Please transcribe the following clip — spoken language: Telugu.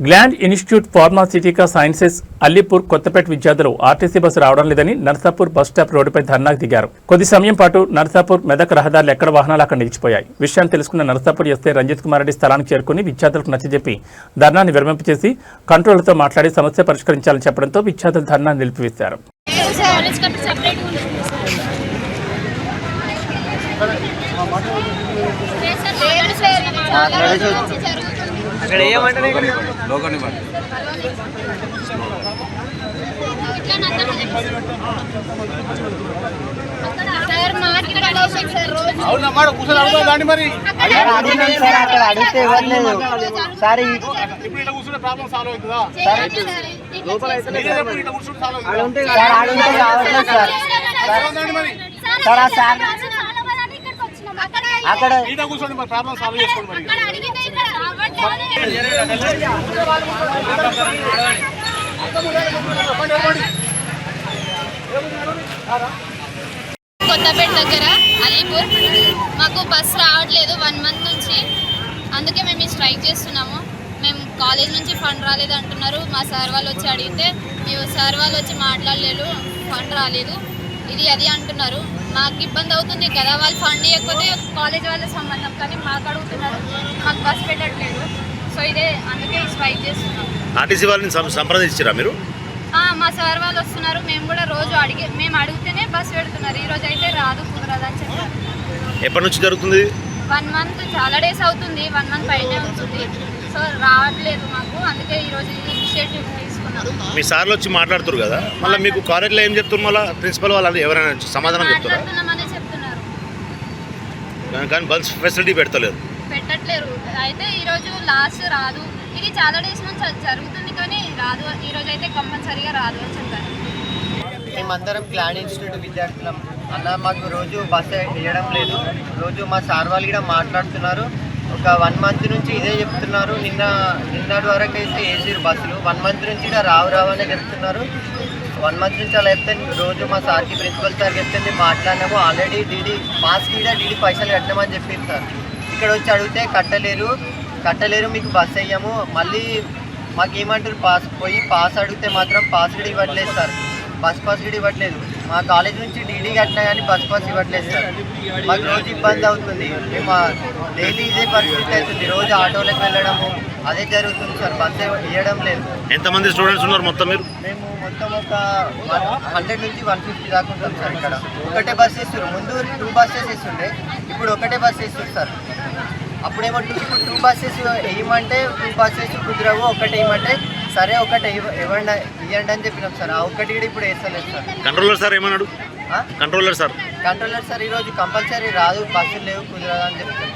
Gland institute pharmaceutical sciences Allipur Kothapeta విద్యార్థులు ఆర్టీసీ బస్సు రావడం లేదని నర్సాపూర్ బస్ స్టాప్ రోడ్డుపై ధర్నాకు దిగారు. కొద్ది సమయం పాటు నర్సాపూర్ మెదక్ రహదారులు ఎక్కడ వాహనాలు అక్కడ నిలిచిపోయాయి. విషయాన్ని తెలుసుకున్న నర్సాపూర్ ఎస్ఐ రంజిత్ కుమార్ రెడ్డి స్థలానికి చేరుకుని విద్యార్థులకు నచ్చజెప్పి ధర్నాన్ని విరమింపచేసి కంట్రోలర్తో మాట్లాడి సమస్య పరిష్కరించాలని చెప్పడంతో విద్యార్థులు ధర్నాన్ని నిలిపివేశారు. అక్కడ ఏమంటారు లోకని మరి అడిగితే ఇవ్వలేదు సార్. కూర్చుంటే ప్రాబ్లం సాల్వ్ అవుతుందా? అక్కడ కూర్చోండి మరి ప్రాబ్లం సాల్వ్ చేసుకోండి. మరి కొత్తపేట దగ్గర అల్లీపూర్ మాకు బస్ రావట్లేదు 1 month నుంచి. అందుకే మేము ఈ స్ట్రైక్ చేస్తున్నాము. మేము కాలేజ్ నుంచి ఫండ్ రాలేదు అంటున్నారు. మా సార్ వాళ్ళు వచ్చి అడిగితే సార్ వాళ్ళు వచ్చి మాట్లాడలేదు, ఫండ్ రాలేదు ఇది అది అంటున్నారు. మాకు ఇబ్బంది అవుతుంది కదా, వాళ్ళు ఫండ్ ఇవ్వకపోతే కాలేజ్ వాళ్ళ సంబంధం, కానీ మాకు అడుగుతున్నారు, మాకు బస్ పెట్టట్లేదు. సో ఇదే అందుకే స్ట్రైక్ చేస్తున్నాం. ఆర్టీసీ వాళ్ళని సంప్రదించారా మీరు? మా సార్ వాళ్ళు వస్తున్నారు. మేము కూడా రోజు మేము అడిగితేనే బస్ పెడుతున్నారు. ఈ రోజు అయితే రాదు, కుదరదు అని చెప్పారు. ఎప్పటి నుంచి జరుగుతుంది? 1 month, చాలా డేస్ అవుతుంది. 1 month పైనే అవుతుంది. సో రావట్లేదు మాకు, అందుకే ఈరోజు ఇనిషియేటివ్ తీసుకున్నాం. మీ సార్లు వచ్చి మాట్లాడుతారు కదా, మళ్ళీ మీకు కాలేజ్లో ఏం చెప్తున్నారు? మళ్ళీ ప్రిన్సిపల్ వాళ్ళు ఎవరైనా సమాధానం చెప్తారు? మాట్లాడుతున్నామనే చెప్తున్నారు, కానీ బస్ ఫెసిలిటీ పెట్టలేరు. అయితే ఈరోజు లాస్ట్ రాదు. ఇది చాలా డేస్ నుంచి జరుగుతుంది కానీ రాదు. ఈరోజు అయితే కంపల్సరీగా రాదు అని చెప్పారు. మేమందరం గ్లాండ్ ఇన్స్టిట్యూట్ విద్యార్థులం అన్న. మాకు రోజు బస్సు వేయడం లేదు. రోజు మా సార్ వాళ్ళు కూడా మాట్లాడుతున్నారు. ఒక 1 month నుంచి ఇదే చెప్తున్నారు. నిన్నటి వరకు అయితే వేసారు బస్సులు. 1 month నుంచి కూడా రావు అనే చెప్తున్నారు. 1 month నుంచి అలా చెప్తే రోజు మా సార్కి ప్రిన్సిపల్ సార్ చెప్తే మేము మాట్లాడినాము. ఆల్రెడీ డీడీ పాస్కి కూడా డీడీ పైసలు కట్టమని చెప్పింది సార్. ఇక్కడ వచ్చి అడిగితే కట్టలేరు మీకు బస్సు వేయము. మళ్ళీ మాకు ఏమంటారు, పాస్ అడిగితే మాత్రం పాస్ కూడా ఇవ్వట్లేదు సార్. బస్ పాస్ కూడా ఇవ్వట్లేదు. మా కాలేజ్ నుంచి డీడీ కట్టినా కానీ బస్ పాస్ ఇవ్వట్లేదు సార్. మాకు రోజు ఇబ్బంది అవుతుంది. మేము డైలీ ఇదే పరిస్థితి అవుతుంది. రోజు ఆటోలకు వెళ్ళడము అదే జరుగుతుంది సార్. బస్సు ఇవ్వడం లేదు. ఎంతమంది స్టూడెంట్స్ ఉన్నారు మొత్తం మీరు? మేము మొత్తం ఒక 100 నుంచి 150 దాకా ఉంటాం సార్. ఇక్కడ ఒకటే బస్ ఇస్తారు. ముందు 2 buses ఇస్తుండే, ఇప్పుడు ఒకటే బస్ ఇస్తారు సార్. అప్పుడేమో ఇప్పుడు 2 buses వేయమంటే 2 buses కుదరవు, ఒకటి వేయమంటే సరే ఒకటి ఇవ్వండి అని చెప్పినాం సార్. ఆ ఒక్కటి కూడా ఇప్పుడు వేస్తలేదు సార్. కంట్రోలర్ సార్ ఏమన్నాడు? కంట్రోలర్ సార్ ఈరోజు కంపల్సరీ రాదు, బస్సులు లేవు, కుదరదు అని చెప్తారు.